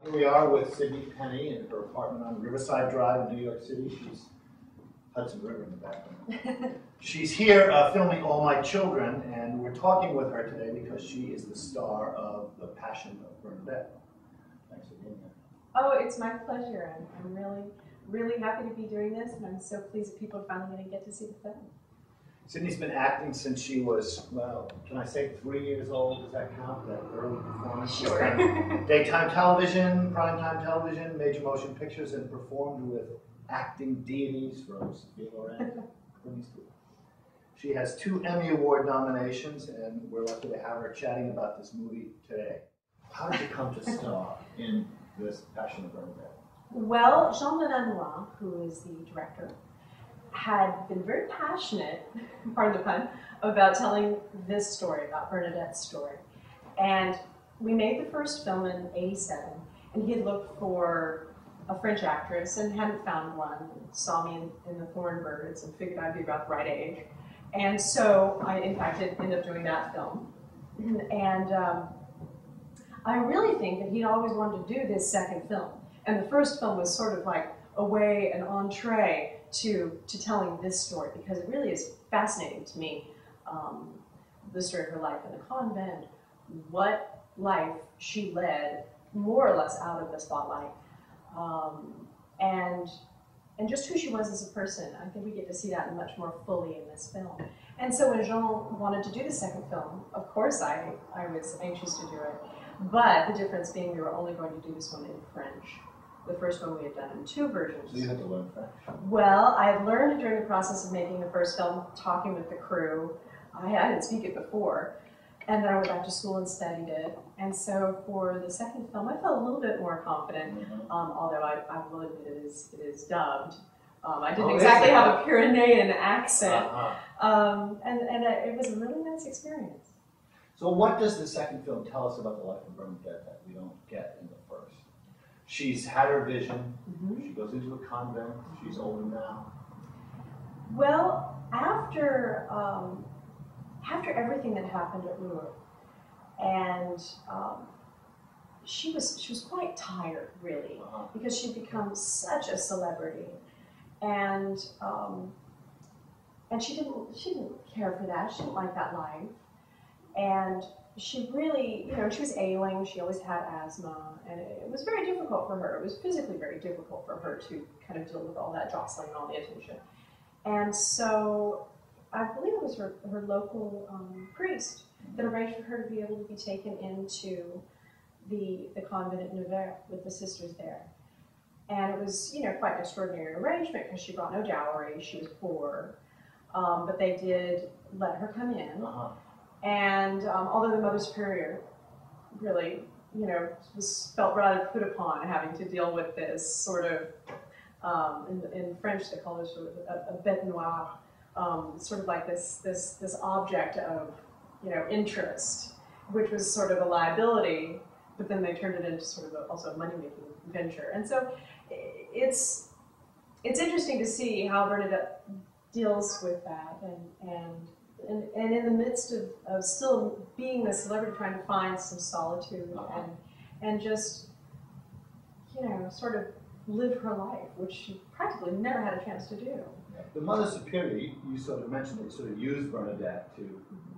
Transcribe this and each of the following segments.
Here we are with Sidney Penny in her apartment on Riverside Drive in New York City. She's Hudson River in the background. She's here filming All My Children, and we're talking with her today because she is the star of The Passion of Bernadette. Thanks for being here. Oh, it's my pleasure. I'm really happy to be doing this, and I'm so pleased that people are finally going to get to see the film. Sidney's been acting since she was, well, can I say 3 years old? Does that count? That early performance? Sure. Daytime television, primetime television, major motion pictures, and performed with acting deities from Sophia Loren. She has 2 Emmy Award nominations, and we're lucky to have her chatting about this movie today. How did you come to star in this Passion of Bernadette? Well, Jean Delannoy, who is the director, had been very passionate, pardon the pun, about telling this story, about Bernadette's story. And we made the first film in '87, and he had looked for a French actress and hadn't found one, and saw me in the Thorn Birds and figured I'd be about the right age. And so I, in fact, ended up doing that film. And I really think that he'd always wanted to do this second film. And the first film was sort of like a way, an entree to telling this story, because it really is fascinating to me, the story of her life in the convent, what life she led more or less out of the spotlight, and just who she was as a person. I think we get to see that much more fully in this film. And so when Jean wanted to do the second film, of course I was anxious to do it, but the difference being we were only going to do this one in French. The first one we had done in 2 versions. So you had to learn French? Well, I had learned during the process of making the first film, talking with the crew. I didn't speak it before. And then I went back to school and studied it. And so for the second film, I felt a little bit more confident, although I will admit it is dubbed. I didn't exactly have a Pyrenean accent. And it was a really nice experience. So what does the second film tell us about the life of Bernadette that we don't get in the first? She's had her vision. She goes into a convent. She's older now. Well, after everything that happened at Lourdes, and she was quite tired, really, because she'd become such a celebrity, and she didn't care for that. She didn't like that life, and she really, she was ailing. She always had asthma, and it was very difficult for her. It was physically very difficult for her to kind of deal with all that jostling and all the attention. And so I believe it was her local priest that arranged for her to be able to be taken into the convent at Nevers with the sisters there. And it was, quite an extraordinary arrangement because she brought no dowry. She was poor, but they did let her come in. And although the Mother Superior really, felt rather put upon having to deal with this sort of, in French they call it sort of a bête noire, sort of like this object of, interest, which was sort of a liability, but then they turned it into sort of also a money-making venture. And so it's interesting to see how Bernadette deals with that, and in the midst of still being the celebrity, trying to find some solitude and just, sort of live her life, which she practically never had a chance to do. The Mother Superior, you sort of mentioned they sort of used Bernadette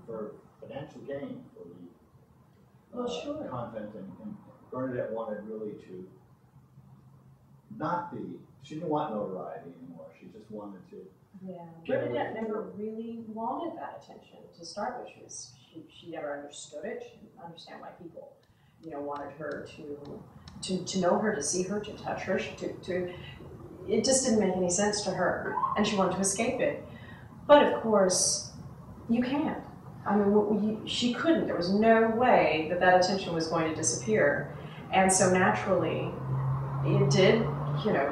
for financial gain for the convent, and Bernadette wanted really to not be, she didn't want notoriety anymore, she just wanted to. Yeah, Bernadette never really wanted that attention to start with. She never understood it. She didn't understand why people, wanted her to know her, to see her, to touch her. It just didn't make any sense to her, and she wanted to escape it. But of course, you can't. I mean, she couldn't. There was no way that attention was going to disappear, and so naturally, it did.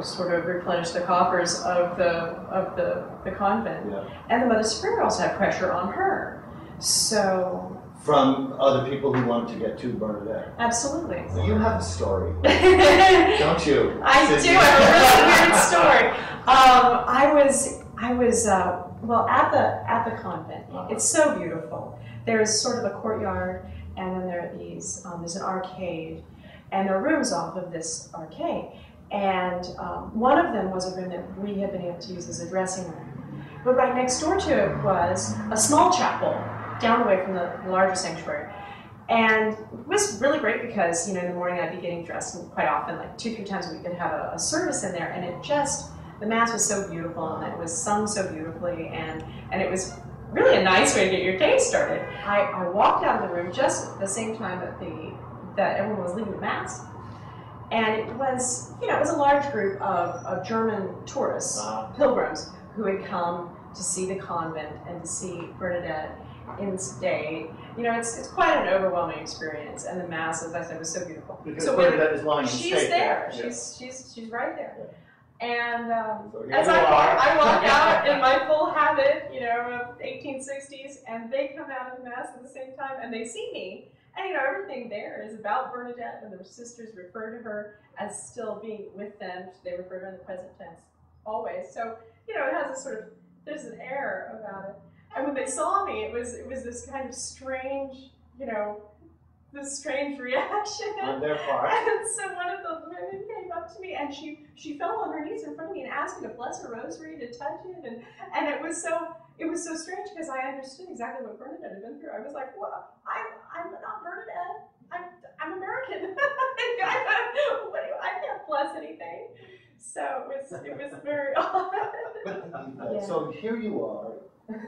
Sort of replenish the coffers of the convent. Yeah. And the Mother Superior also had pressure on her. So from other people who wanted to get to Bernadette. Absolutely. So you have a story, don't you? I do. I have a really weird story. I was well at the convent. It's so beautiful. There's sort of a courtyard, and then there are these. There's an arcade. and their rooms off of this arcade. And one of them was a room that we had been able to use as a dressing room. But right next door to it was a small chapel down the way from the larger sanctuary. And it was really great because, in the morning I'd be getting dressed, and quite often, like 2-3 times a week, I'd have a service in there, and the Mass was so beautiful, and it was sung so beautifully, and it was really a nice way to get your day started. I walked out of the room just at the same time that everyone was leaving the Mass, and it was, it was a large group of German tourists, pilgrims, who had come to see the convent and to see Bernadette in state. It's quite an overwhelming experience, and the Mass, as I said, was so beautiful. Because Bernadette is lying in state. She's there. Yeah. She's right there. Yeah. And So as I walk out in my full habit, of 1860s, and they come out of the Mass at the same time, and they see me, and everything there is about Bernadette, and the sisters refer to her as still being with them. They refer to her in the present tense always. So it has a sort of, there's an air about it. And when they saw me, it was this kind of strange, this strange reaction on their part. And so one of the women came up to me, and she fell on her knees in front of me and asked me to bless her rosary, to touch it, and it was so strange because I understood exactly what Bernadette had been through. I was like, well, I'm not Bernadette. I'm American. I can't bless anything. So it was very odd. But, so here you are,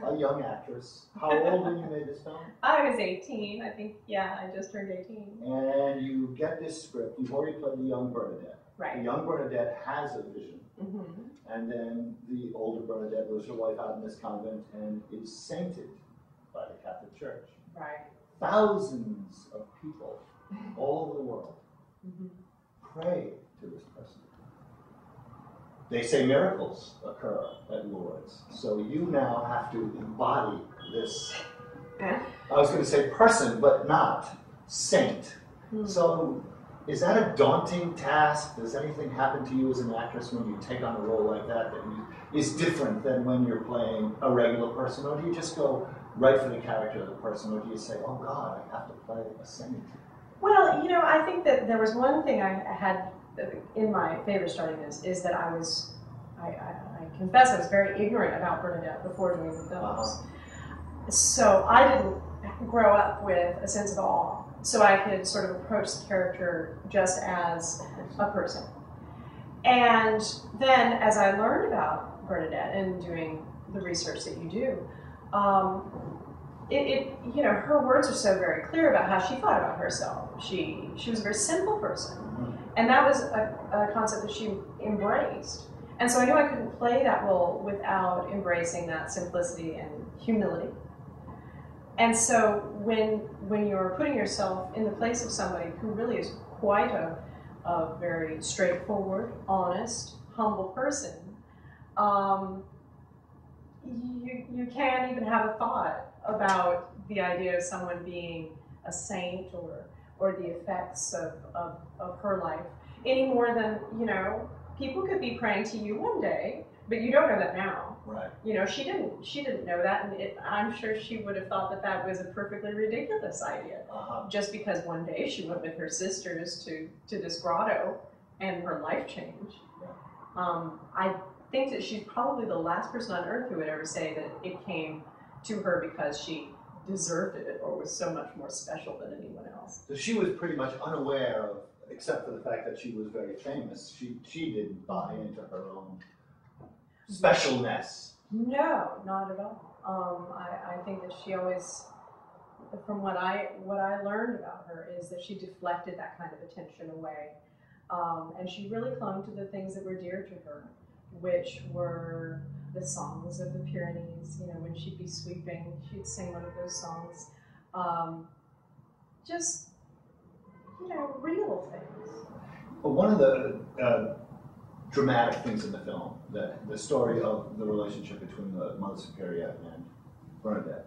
a young actress. How old when you made this film? I was 18, I think. Yeah, I just turned 18. And you get this script. You've already played the young Bernadette. Right. The young Bernadette has a vision. Mm-hmm. And then the older Bernadette lives her life out in this convent and is sainted by the Catholic Church. Right. Thousands of people all over the world pray to this person. They say miracles occur at Lourdes. So you now have to embody this, I was going to say person, but not saint. So is that a daunting task? Does anything happen to you as an actress when you take on a role like that is different than when you're playing a regular person? Or do you just go right for the character of the person? Or do you say, oh God, I have to play a saint? Well, I think that there was one thing I had in my favor starting this, is that I confess I was very ignorant about Bernadette before doing the films. So I didn't grow up with a sense of awe. So I could sort of approach the character just as a person. And then as I learned about Bernadette and doing the research that you do, her words are so very clear about how she thought about herself. She was a very simple person. And that was a concept that she embraced. And so I knew I couldn't play that role without embracing that simplicity and humility. And so when you're putting yourself in the place of somebody who really is quite a very straightforward, honest, humble person, you can't even have a thought about the idea of someone being a saint or the effects of her life, any more than, people could be praying to you one day, but you don't know that now. Right. She didn't know that, and I'm sure she would have thought that was a perfectly ridiculous idea. Just because one day she went with her sisters to this grotto, and her life changed. I think that she's probably the last person on earth who would ever say that it came to her because she deserved it or was so much more special than anyone else. So she was pretty much unaware of, except for the fact that she was very famous, she didn't buy into her own specialness. No, not at all. I think that she always, from what I learned about her, is that she deflected that kind of attention away. And she really clung to the things that were dear to her, which were the songs of the Pyrenees. When she'd be sweeping, she'd sing one of those songs. Just, real things. Well, one of the dramatic things in the film, the story of the relationship between the Mother Superior and Bernadette.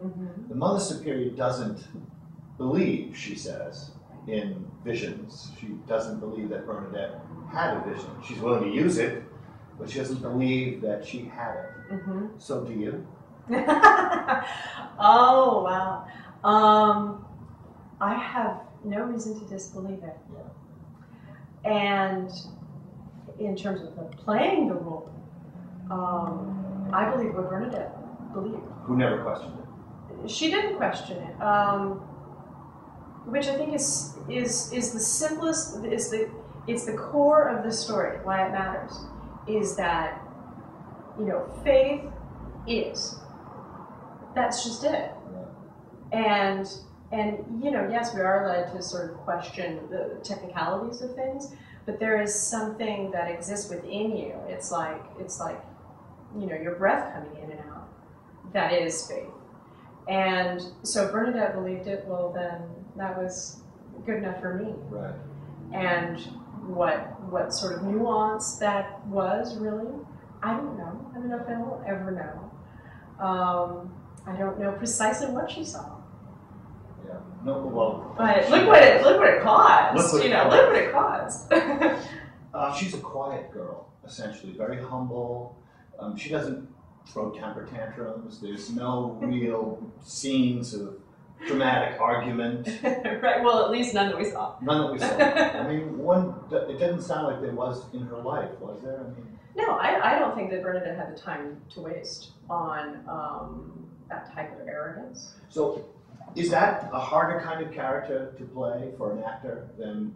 The Mother Superior doesn't believe, she says, in visions. She doesn't believe that Bernadette had a vision. She's willing to use it, but she doesn't believe that she had it. So do you? Oh, wow. I have no reason to disbelieve it. Yeah. And in terms of playing the role, I believe what Bernadette believed. Who never questioned it. She didn't question it, which I think is the simplest. It's the core of the story. Why it matters is that faith is. That's just it. And yes, we are led to sort of question the technicalities of things, but there is something that exists within you. It's like your breath coming in and out. That is faith. And so Bernadette believed it. Well, then that was good enough for me. Right. And what sort of nuance that was really, I don't know. I don't know if I will ever know. I don't know precisely what she saw. Yeah. No. Well. But look what it caused. Look what it caused. She's a quiet girl, essentially, very humble. She doesn't throw temper tantrums. There's no real scenes of dramatic argument. Right. Well, at least none that we saw. None that we saw. I mean, it didn't sound like there was in her life, was there? I mean. No, I don't think that Bernadette had the time to waste on that type of arrogance. So, is that a harder kind of character to play for an actor than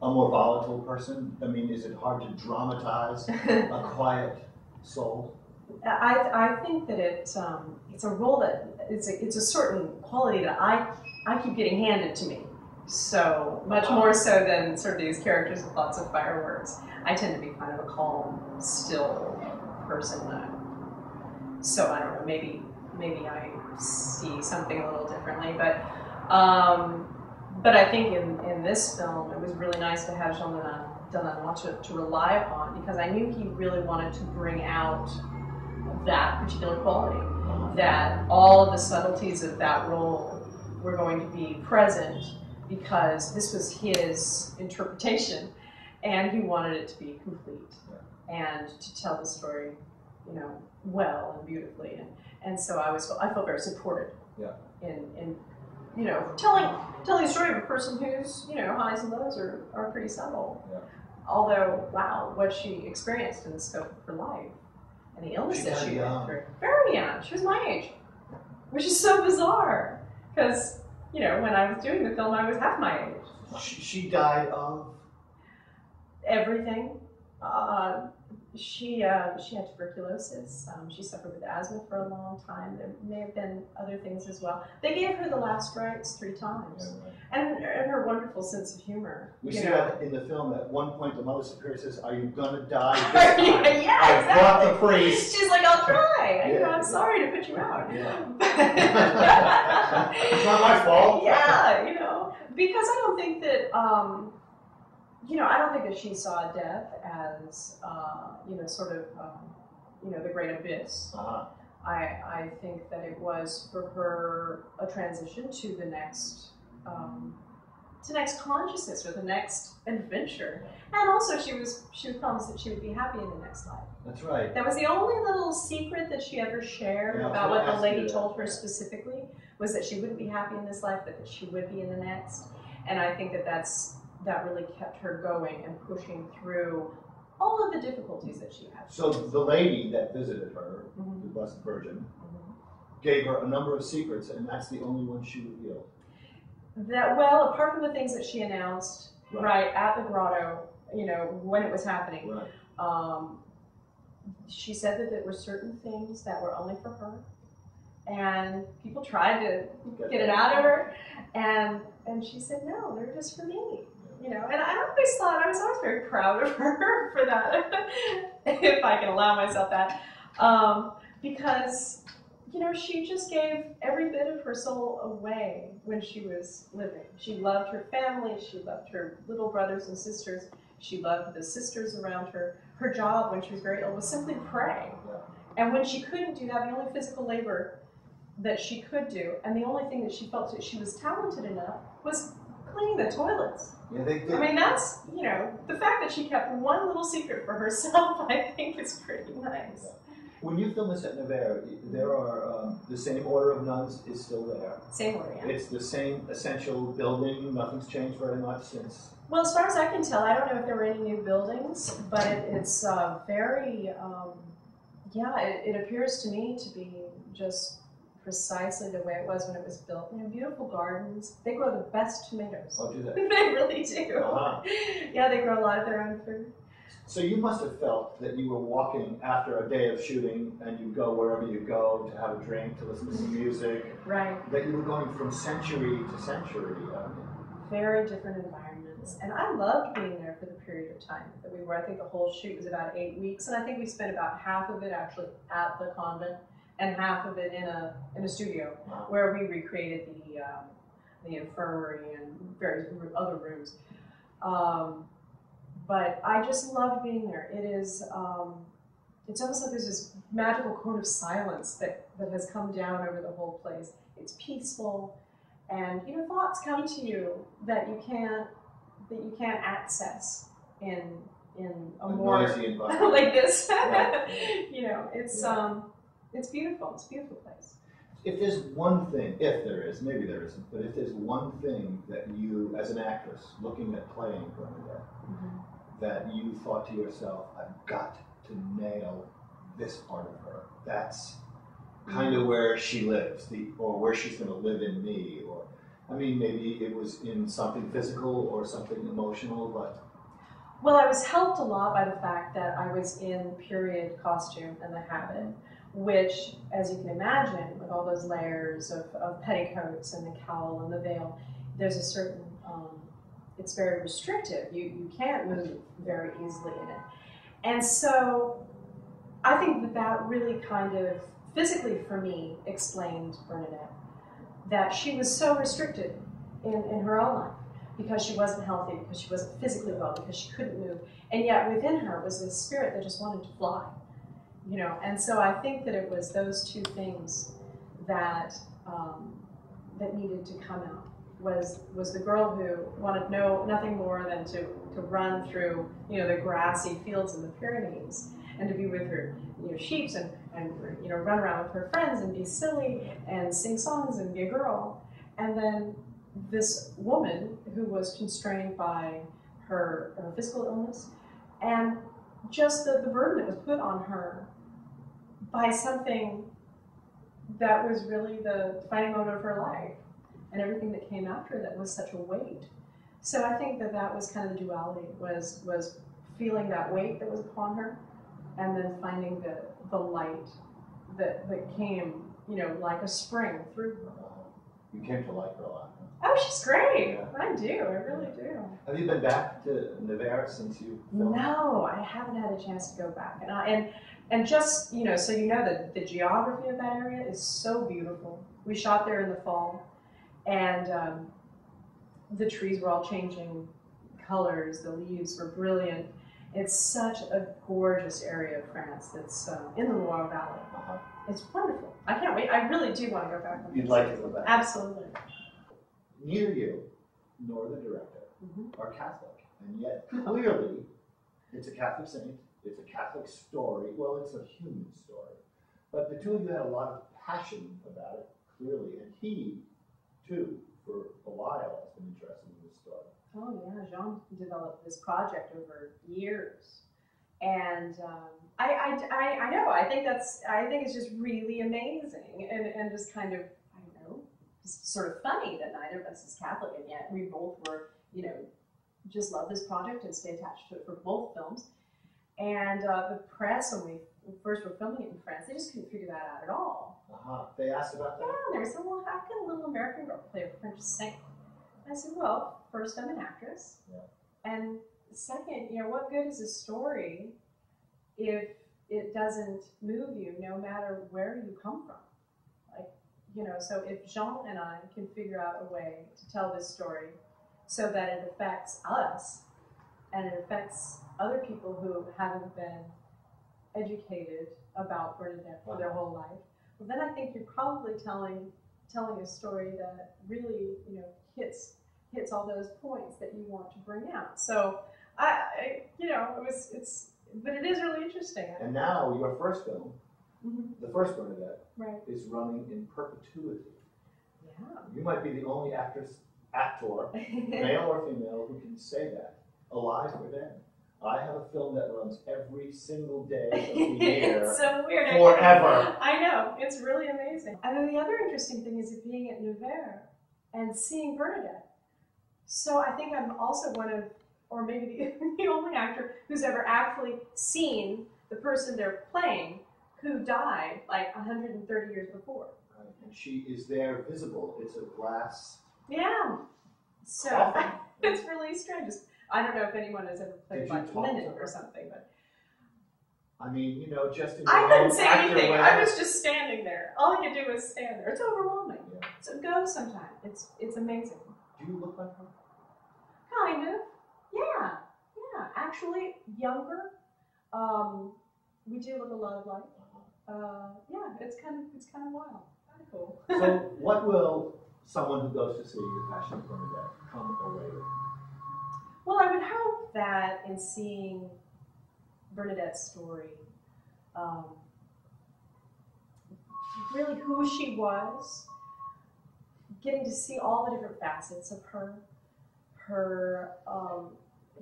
a more volatile person? I mean, is it hard to dramatize a quiet soul? I think that it's a role that it's a certain quality that I keep getting handed to me. So much more so than sort of these characters with lots of fireworks. I tend to be kind of a calm, still person. So I don't know. Maybe I see something a little differently, but I think in this film it was really nice to have Jean Delannoy to rely upon, because I knew he really wanted to bring out that particular quality, that all of the subtleties of that role were going to be present, because this was his interpretation, and he wanted it to be complete and to tell the story, well and beautifully, and so I felt very supported in telling the story of a person whose highs and lows are pretty subtle. Yeah. Although, wow, what she experienced in the scope of her life and the illness that she went through, very young. She was my age, which is so bizarre, because when I was doing the film, I was half my age. She died of everything. She had tuberculosis. She suffered with asthma for a long time. There may have been other things as well. They gave her the last rites 3 times, and her wonderful sense of humor. We see that in the film. At one point, the Mother Superior says, "Are you gonna die this time?" Yeah, I brought the priest. She's like, "I'll try. I'm sorry to put you out." Yeah. It's not my fault. Yeah, because I don't think that. I don't think that she saw death as, sort of, the great abyss. Uh-huh. I think that it was for her a transition to the next consciousness, or the next adventure. And also she was promised that she would be happy in the next life. That's right. That was the only little secret that she ever shared about what the lady told her specifically, was that she wouldn't be happy in this life, but that she would be in the next. And I think that really kept her going and pushing through all of the difficulties that she had. So the lady that visited her, the Blessed Virgin, gave her a number of secrets, and that's the only one she revealed. Apart from the things that she announced right at the grotto, when it was happening, she said that there were certain things that were only for her, and people tried to get it out of her, and she said, "No, they're just for me." And I always thought, I was always very proud of her for that, if I can allow myself that, because, she just gave every bit of her soul away when she was living. She loved her family, she loved her little brothers and sisters, she loved the sisters around her. Her job when she was very ill was simply pray. And when she couldn't do that, the only physical labor that she could do, and the only thing that she felt that she was talented enough, was cleaning the toilets. Yeah, they did. I mean, that's, the fact that she kept one little secret for herself, I think is pretty nice. When you film this at Nevers, there are, the same order of nuns is still there. Same order, yeah. It's the same essential building, nothing's changed very much since Well, as far as I can tell, I don't know if there were any new buildings, but it's very, yeah, it appears to me to be just precisely the way it was when it was built. You know, beautiful gardens. They grow the best tomatoes. Oh, do they? They really do. Uh-huh. Yeah, they grow a lot of their own food. So you must have felt that you were walking after a day of shooting, and you go wherever you go to have a drink, to listen to some music. Right. That you were going from century to century. Very different environments. And I loved being there for the period of time that we were. I think the whole shoot was about 8 weeks, and I think we spent about half of it actually at the convent and half of it in a studio. Wow. Where we recreated the infirmary and various other rooms. But I just loved being there. It is, it's almost like there's this magical cone of silence that has come down over the whole place. It's peaceful, and you know, thoughts come to you that you can't access in a more noisy environment like this. Yeah. You know, it's beautiful. It's a beautiful place. If there's one thing, if there is, maybe there isn't, but if there's one thing that you, as an actress, looking at playing Bernadette, that you thought to yourself, I've got to nail this part of her. That's kind of where she lives, or where she's going to live in me, or, I mean, maybe it was in something physical or something emotional, but... Well, I was helped a lot by the fact that I was in period costume and the habit, which, as you can imagine, with all those layers of petticoats and the cowl and the veil, there's a certain, it's very restrictive. You can't move very easily in it. And so I think that really kind of, physically for me, explained Bernadette, that she was so restricted in her own life because she wasn't healthy, because she wasn't physically well, because she couldn't move. And yet within her was this spirit that just wanted to fly. You know, and so I think that it was those two things that that needed to come out. Was the girl who wanted nothing more than to run through, you know, the grassy fields in the Pyrenees and to be with her, you know, sheep and you know, run around with her friends and be silly and sing songs and be a girl. And then this woman who was constrained by her physical illness and just the burden that was put on her by something that was really the defining moment of her life, and everything that came after that was such a weight. So I think that was kind of the duality, was feeling that weight that was upon her, and then finding the light that came, you know, like a spring through her. You came to like her a lot. Oh, she's great. Yeah. I do. I really do. Have you been back to Nevers since you filmed? No, I haven't had a chance to go back. And just, you know, so you know that the geography of that area is so beautiful. We shot there in the fall, and the trees were all changing colors. The leaves were brilliant. It's such a gorgeous area of France that's in the Loire Valley. Uh-huh. It's wonderful. I can't wait. I really do want to go back. You'd like to go back? Absolutely. Neither you nor the director are Catholic, and yet clearly it's a Catholic saint, it's a Catholic story, well, it's a human story. But the two of you had a lot of passion about it, clearly, and he, too, for a while has been interested in this story. Oh yeah, Jean developed this project over years, and I know. I think it's just really amazing, and just kind of, I don't know, just sort of funny that neither of us is Catholic, and yet we both were, you know, just love this project and stay attached to it for both films. And the press, when we first were filming it in France, they just couldn't figure that out at all. They asked about that? Yeah, they said, well, how can a little American girl play a French saint? I said, well, first, I'm an actress. Yeah. And second, you know, what good is a story if it doesn't move you no matter where you come from? Like, you know, so if Jean and I can figure out a way to tell this story so that it affects us and it affects other people who haven't been educated about Bernadette for their whole life, well, then I think you're probably telling a story that really, you know, hits all those points that you want to bring out. So I you know, but it is really interesting. And now your first film, the first Bernadette, right, is running in perpetuity. Yeah. You might be the only actress actor, male or female, who can say that, alive or dead. I have a film that runs every single day of the year. It's so weird. Forever. I know. It's really amazing. And then the other interesting thing is being at Nevers and seeing Bernadette. So I think I'm also one of, or maybe the only actor who's ever actually seen the person they're playing who died like 130 years before. Right. And she is there visible. It's a glass. Yeah. So it's really strange. I don't know if anyone has ever played like Linnet or something, but I mean, you know, just in I your couldn't own say actor anything. way. I was just standing there. All I could do was stand there. It's overwhelming. Yeah. So go sometime. It's amazing. Do you look like her? Kind of. Yeah. Yeah. Actually, younger. We do look a lot alike. Yeah. It's kind of wild. Kind of cool. So, what will someone who goes to see The Passion of Bernadette come away with? Well, I would hope that in seeing Bernadette's story, really who she was, getting to see all the different facets of her,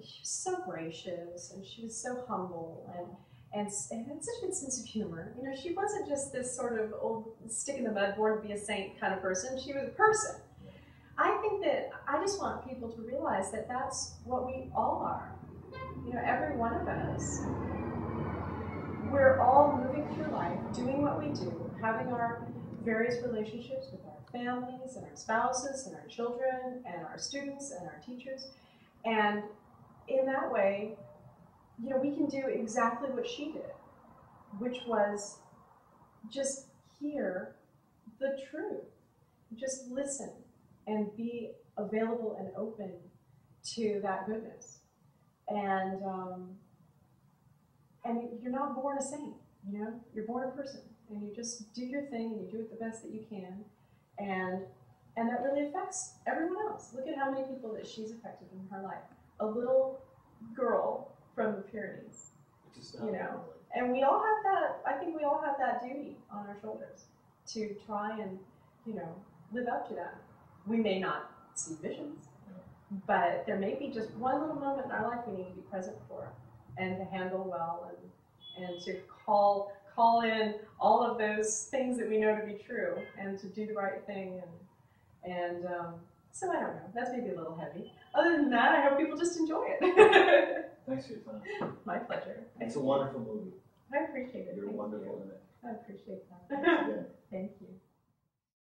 she was so gracious and she was so humble and had such a good sense of humor. You know, she wasn't just this sort of old stick in the mud, born to be a saint kind of person. She was a person. I think that I just want people to realize that that's what we all are. You know, every one of us. We're all moving through life, doing what we do, having our various relationships with our families and our spouses and our children and our students and our teachers. And in that way, you know, we can do exactly what she did, which was just hear the truth, just listen and be available and open to that goodness. And you're not born a saint, you know, you're born a person, and you just do your thing and you do it the best that you can, and that really affects everyone else. Look at how many people that she's affected in her life. A little girl from the Pyrenees, you know, and we all have that. I think we all have that duty on our shoulders to try and, you know, live up to that. We may not see visions, but there may be just one little moment in our life we need to be present for, and to handle well, and to call in all of those things that we know to be true, and to do the right thing, and so I don't know. That's maybe a little heavy. Other than that, I hope people just enjoy it. Thanks for your time. My pleasure. It's a wonderful movie. I appreciate it. You're wonderful in it. I appreciate that. Thanks again. Thank you.